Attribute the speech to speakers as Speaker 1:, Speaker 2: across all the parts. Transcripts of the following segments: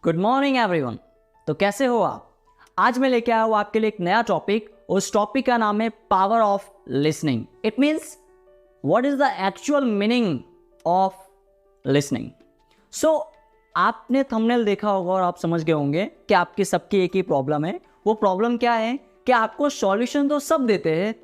Speaker 1: Good morning everyone. तो कैसे हो आप? आज मैं लेके आया हूँ आपके लिए एक नया टॉपिक। उस टॉपिक का नाम है power of listening. It means what is the actual meaning of listening. So आपने थंबनेल देखा होगा और आप समझ गए होंगे कि आपकी सबकी एक ही प्रॉब्लम है। वो प्रॉब्लम क्या है कि आपको सॉल्यूशन तो सब देते हैं,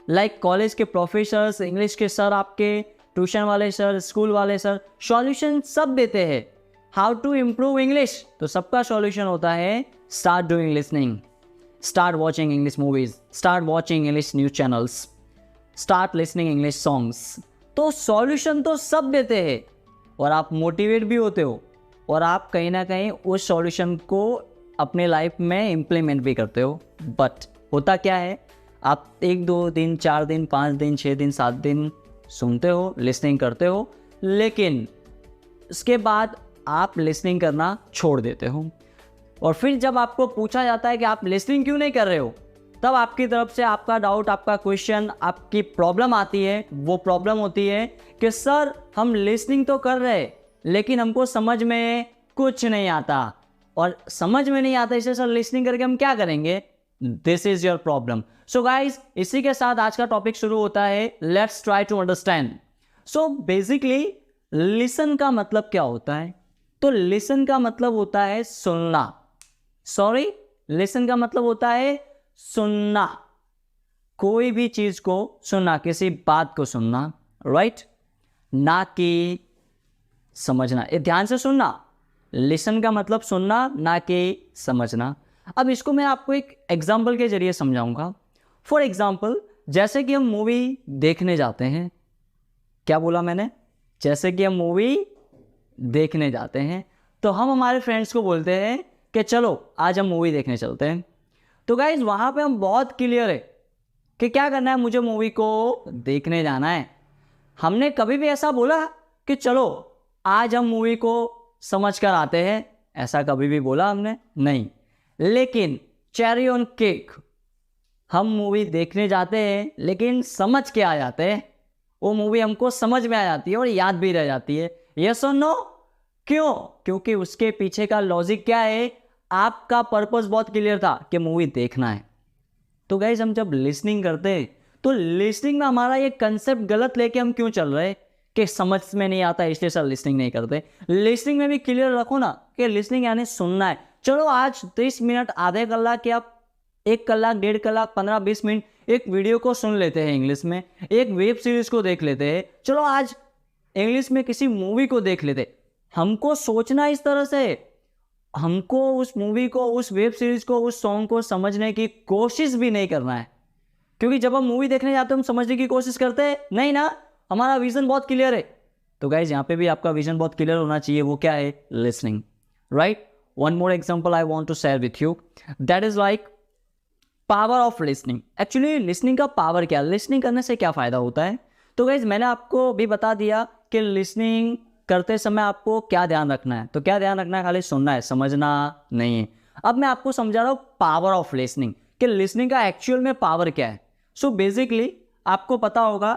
Speaker 1: लाइक कॉलेज के प्रोफेसर्स, इंग्लिश के सर, आपके ट्यूशन वाले सर, स्कूल वाले सर, सॉल्यूशन सब देते हैं। हाउ टू इम्प्रूव इंग्लिश, तो सबका सॉल्यूशन होता है start doing listening, start watching English movies, start watching English news channels, start listening English songs. तो सॉल्यूशन तो सब देते हैं और आप मोटिवेट भी होते हो और आप कहीं ना कहीं उस सॉल्यूशन को अपने लाइफ में इम्प्लीमेंट भी करते हो। बट होता क्या है, आप 1-2 दिन, 4 दिन, 5 दिन, 6 दिन, 7 दिन सुनते हो, लिसनिंग करते हो, लेकिन उसके बाद आप लिसनिंग करना छोड़ देते हो। और फिर जब आपको पूछा जाता है कि आप लिसनिंग क्यों नहीं कर रहे हो, तब आपकी तरफ से आपका डाउट, आपका क्वेश्चन, आपकी प्रॉब्लम आती है। वो प्रॉब्लम होती है कि सर हम लिसनिंग तो कर रहे हैं लेकिन हमको समझ में कुछ नहीं आता, और समझ में नहीं आता इसे सर लिसनिंग करके हम क्या करेंगे। This is your problem. So guys, इसी के साथ आज का टॉपिक शुरू होता है। Let's try to understand. So basically listen का मतलब क्या होता है? तो लिसन का मतलब होता है सुनना। लिसन का मतलब होता है सुनना, कोई भी चीज को सुनना, किसी बात को सुनना, राइट? ना कि समझना। ये ध्यान से सुनना। लिसन का मतलब सुनना, ना कि समझना। अब इसको मैं आपको एक एग्जाम्पल के जरिए समझाऊंगा। फॉर एग्जाम्पल, जैसे कि हम मूवी देखने जाते हैं। क्या बोला मैंने? जैसे कि हम मूवी देखने जाते हैं तो हम हमारे फ्रेंड्स को बोलते हैं कि चलो आज हम मूवी देखने चलते हैं। तो गाइज वहाँ पे हम बहुत क्लियर है कि क्या करना है, मुझे मूवी को देखने जाना है। हमने कभी भी ऐसा बोला कि चलो आज हम मूवी को समझ कर आते हैं? ऐसा कभी भी बोला हमने? नहीं। लेकिन चेरी ऑन केक, हम मूवी देखने जाते हैं लेकिन समझ के आ जाते हैं। वो मूवी हमको समझ में आ जाती है और याद भी रह जाती है। यस और नो? क्यों? क्योंकि उसके पीछे का लॉजिक क्या है, आपका पर्पस बहुत क्लियर था कि मूवी देखना है। तो गाइज हम जब लिसनिंग करते हैं तो लिसनिंग में हमारा ये कंसेप्ट गलत लेके हम क्यों चल रहे हैं कि समझ में नहीं आता इसलिए सर लिसनिंग नहीं करते। लिसनिंग में भी क्लियर रखो ना कि लिसनिंग यानी सुनना है। चलो आज 30 मिनट, आधे कलाक या 1 कलाक, 1.5 कलाक, 15-20 मिनट एक वीडियो को सुन लेते हैं इंग्लिश में, एक वेब सीरीज को देख लेते हैं। चलो आज इंग्लिश में किसी मूवी को देख लेते। हमको सोचना इस तरह से, हमको उस मूवी को, उस वेब सीरीज को, उस सॉन्ग को समझने की कोशिश भी नहीं करना है। क्योंकि जब हम मूवी देखने जाते हैं हम समझने की कोशिश करते हैं नहीं ना, हमारा विजन बहुत क्लियर है। तो गाइज यहाँ पे भी आपका विजन बहुत क्लियर होना चाहिए। वो क्या है? Listening, right? One more example I want to share with you, that is like power of listening. Actually listening का पावर क्या, लिसनिंग करने से क्या फ़ायदा होता है? तो गाइज मैंने आपको भी बता दिया कि लिसनिंग करते समय आपको क्या ध्यान रखना है। तो क्या ध्यान रखना है? खाली सुनना है, समझना नहीं है। अब मैं आपको समझा रहा हूँ पावर ऑफ लिसनिंग, कि लिसनिंग का एक्चुअल में पावर क्या है। सो बेसिकली आपको पता होगा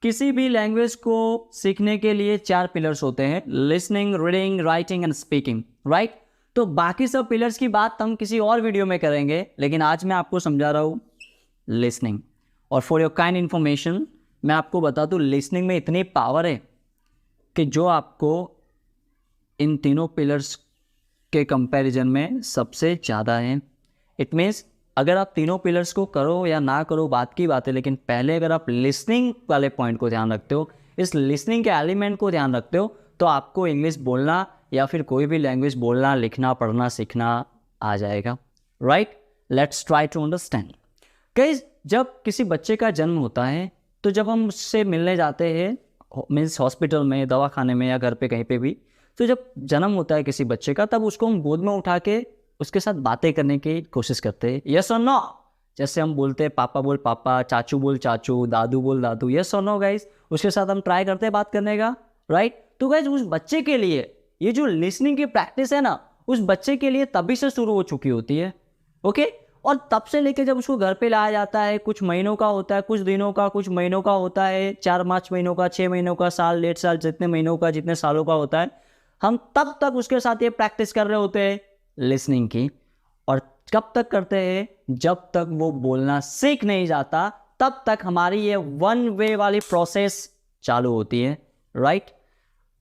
Speaker 1: किसी भी लैंग्वेज को सीखने के लिए 4 पिलर्स होते हैं, listening, reading, writing and speaking, right? तो बाकी सब पिलर्स की बात हम किसी और वीडियो में करेंगे, लेकिन आज मैं आपको समझा रहा हूँ लिसनिंग। और फॉर योर काइंड इन्फॉर्मेशन मैं आपको बता दूँ, लिसनिंग में इतनी पावर है कि जो आपको इन तीनों पिलर्स के कंपैरिजन में सबसे ज़्यादा है। इट मीन्स अगर आप तीनों पिलर्स को करो या ना करो बात की बात है, लेकिन पहले अगर आप लिसनिंग वाले पॉइंट को ध्यान रखते हो, इस लिसनिंग के एलिमेंट को ध्यान रखते हो, तो आपको इंग्लिश बोलना या फिर कोई भी लैंग्वेज बोलना, लिखना, पढ़ना, सीखना आ जाएगा, right? Let's try to understand. Guys जब किसी बच्चे का जन्म होता है तो जब हम उससे मिलने जाते हैं, मीन्स हॉस्पिटल में, दवाखाने में या घर पे कहीं पे भी, तो जब जन्म होता है किसी बच्चे का तब उसको हम गोद में उठा के उसके साथ बातें करने की कोशिश करते हैं। यस और नो? जैसे हम बोलते हैं पापा बोल पापा, चाचू बोल चाचू, दादू बोल दादू। यस और नो गाइज? उसके साथ हम ट्राई करते हैं बात करने का, राइट? तो गाइज उस बच्चे के लिए ये जो लिसनिंग की प्रैक्टिस है ना, उस बच्चे के लिए तभी से शुरू हो चुकी होती है, ओके? और तब से लेके जब उसको घर पे लाया जाता है, कुछ महीनों का होता है, कुछ दिनों का, कुछ महीनों का होता है, 4-5 महीनों का, 6 महीनों का, साल, 1.5 साल, जितने महीनों का, जितने सालों का होता है, हम तब तक उसके साथ ये प्रैक्टिस कर रहे होते हैं लिसनिंग की, और कब तक करते हैं, जब तक वो बोलना सीख नहीं जाता तब तक हमारी ये वन वे वाली प्रोसेस चालू होती है, राइट।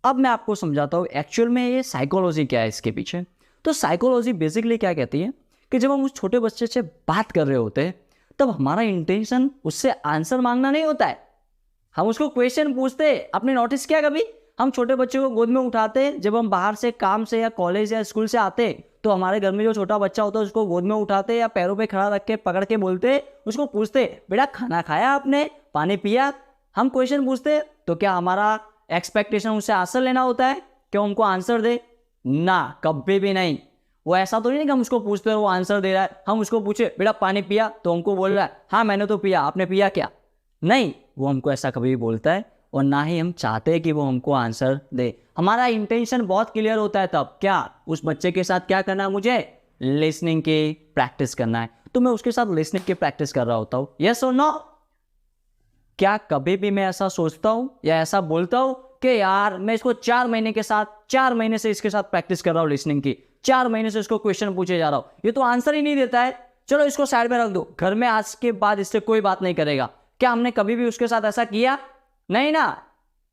Speaker 1: अब मैं आपको समझाता हूँ एक्चुअल में ये साइकोलॉजी क्या है इसके पीछे। तो साइकोलॉजी बेसिकली क्या कहती है कि जब हम उस छोटे बच्चे से बात कर रहे होते हैं तब हमारा इंटेंशन उससे आंसर मांगना नहीं होता है, हम उसको क्वेश्चन पूछते हैं। आपने नोटिस किया कभी, हम छोटे बच्चे को गोद में उठाते हैं, जब हम बाहर से काम से या कॉलेज या स्कूल से आते हैं तो हमारे घर में जो छोटा बच्चा होता है उसको गोद में उठाते या पैरों पे खड़ा रख के पकड़ के बोलते, उसको पूछते बेटा खाना खाया आपने, पानी पिया। हम क्वेश्चन पूछते तो क्या हमारा एक्सपेक्टेशन उससे आंसर लेना होता है कि उनको आंसर दे? ना, कभी भी नहीं। वो ऐसा तो नहीं कि हम उसको पूछते वो आंसर दे रहा है। हम उसको पूछे बेटा पानी पिया तो हमको बोल रहा है हाँ मैंने तो पिया, आपने पिया क्या? नहीं, वो हमको ऐसा कभी भी बोलता है और ना ही हम चाहते हैं कि वो हमको आंसर दे। हमारा इंटेंशन बहुत क्लियर होता है तब, क्या उस बच्चे के साथ क्या करना है, मुझे लिसनिंग की प्रैक्टिस करना है। तो मैं उसके साथ लिसनिंग की प्रैक्टिस कर रहा होता हूँ, यस और नो। क्या कभी भी मैं ऐसा सोचता हूँ या ऐसा बोलता हूँ कि यार मैं इसको 4 महीने से इसके साथ प्रैक्टिस कर रहा हूँ लिसनिंग की, 4 महीने से इसको क्वेश्चन पूछे जा रहा हूँ, ये तो आंसर ही नहीं देता है, चलो इसको साइड में रख दो, घर में आज के बाद इससे कोई बात नहीं करेगा। क्या हमने कभी भी उसके साथ ऐसा किया? नहीं ना।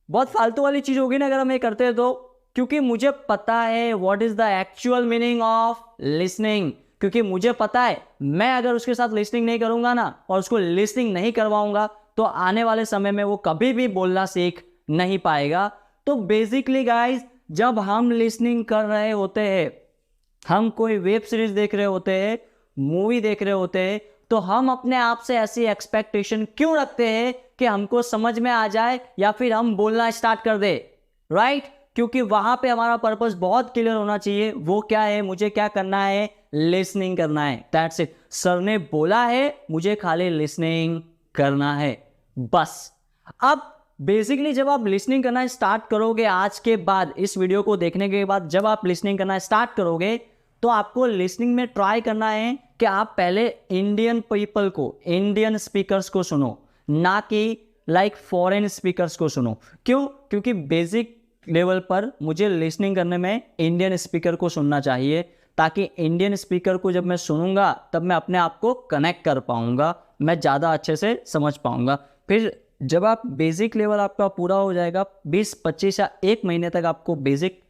Speaker 1: बहुत फालतू वाली चीज होगी ना अगर हम ये करते हैं तो, क्योंकि मुझे पता है what is the actual meaning of listening. क्योंकि मुझे पता है मैं अगर उसके साथ लिसनिंग नहीं करूंगा ना और उसको लिसनिंग नहीं करवाऊंगा तो आने वाले समय में वो कभी भी बोलना सीख नहीं पाएगा। तो बेसिकली गाइस, जब हम लिसनिंग कर रहे होते हैं, हम कोई वेब सीरीज देख रहे होते हैं, मूवी देख रहे होते हैं, तो हम अपने आप से ऐसी एक्सपेक्टेशन क्यों रखते हैं कि हमको समझ में आ जाए या फिर हम बोलना स्टार्ट कर दे, राइट? क्योंकि वहां पे हमारा पर्पस बहुत क्लियर होना चाहिए। वो क्या है, मुझे क्या करना है, लिसनिंग करना है, दैट्स इट। सर ने बोला है मुझे खाली लिसनिंग करना है, बस। अब बेसिकली जब आप लिसनिंग करना स्टार्ट करोगे, आज के बाद इस वीडियो को देखने के बाद जब आप लिसनिंग करना स्टार्ट करोगे तो आपको लिसनिंग में ट्राई करना है कि आप पहले इंडियन पीपल को, इंडियन स्पीकर्स को सुनो, ना कि लाइक फॉरेन स्पीकर्स को सुनो। क्यों? क्योंकि बेसिक लेवल पर मुझे लिसनिंग करने में इंडियन स्पीकर को सुनना चाहिए, ताकि इंडियन स्पीकर को जब मैं सुनूंगा तब मैं अपने आप को कनेक्ट कर पाऊंगा, मैं ज़्यादा अच्छे से समझ पाऊंगा। फिर जब आप बेसिक लेवल आपका पूरा हो जाएगा, 20-25 या 1 महीने तक आपको बेसिक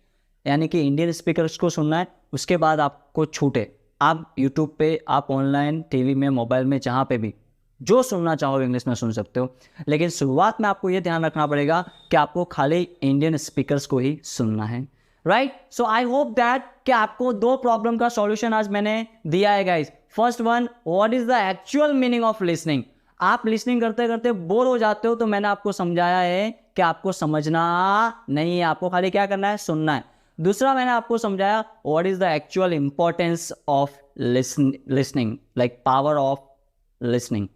Speaker 1: यानी कि इंडियन स्पीकर्स को सुनना है, उसके बाद आपको छूटे, आप यूट्यूब पे, आप ऑनलाइन, टीवी में, मोबाइल में, जहाँ पे भी जो सुनना चाहो इंग्लिश में सुन सकते हो। लेकिन शुरुआत में आपको ये ध्यान रखना पड़ेगा कि आपको खाली इंडियन स्पीकर्स को ही सुनना है, right? So I hope that कि आपको 2 प्रॉब्लम का सॉल्यूशन आज मैंने दिया है guys. First one, what is the actual meaning of listening. आप लिसनिंग करते करते बोर हो जाते हो, तो मैंने आपको समझाया है कि आपको समझना नहीं है, आपको खाली क्या करना है, सुनना है। दूसरा मैंने आपको समझाया what is the actual importance of listening, like power of listening.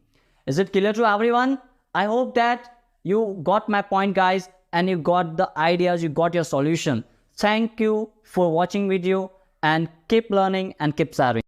Speaker 1: Is it clear to everyone? I hope that you got my point guys, and you got the ideas, you got your solution. Thank you for watching video, and keep learning and keep sharing.